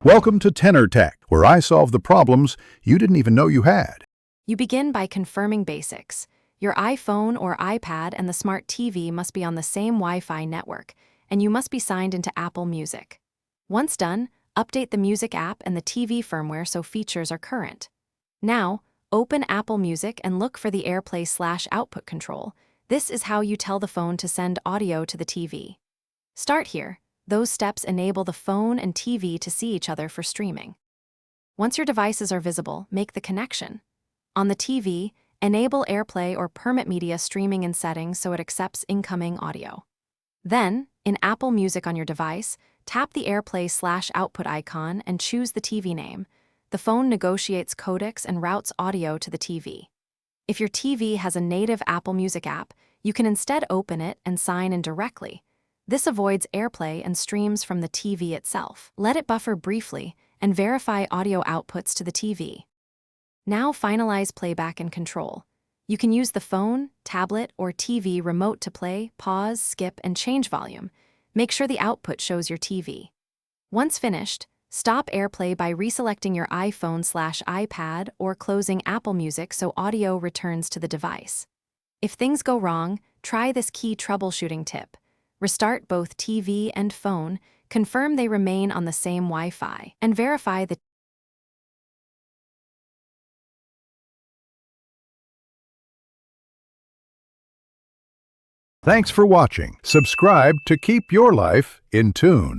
Welcome to Tenor Tech, where I solve the problems you didn't even know you had. You begin by confirming basics. Your iPhone or iPad and the smart TV must be on the same Wi-Fi network, and you must be signed into Apple Music. Once done, update the Music app and the TV firmware so features are current. Now, open Apple Music and look for the AirPlay/output control. This is how you tell the phone to send audio to the TV. Start here. Those steps enable the phone and TV to see each other for streaming. Once your devices are visible, make the connection. On the TV, enable AirPlay or permit media streaming in settings so it accepts incoming audio. Then, in Apple Music on your device, tap the AirPlay/output icon and choose the TV name. The phone negotiates codecs and routes audio to the TV. If your TV has a native Apple Music app, you can instead open it and sign in directly. This avoids AirPlay and streams from the TV itself. Let it buffer briefly and verify audio outputs to the TV. Now finalize playback and control. You can use the phone, tablet, or TV remote to play, pause, skip, and change volume. Make sure the output shows your TV. Once finished, stop AirPlay by reselecting your iPhone/iPad or closing Apple Music so audio returns to the device. If things go wrong, try this key troubleshooting tip. Restart both TV and phone, confirm they remain on the same Wi-Fi, and verify the Thanks for watching. Subscribe to keep your life in tune.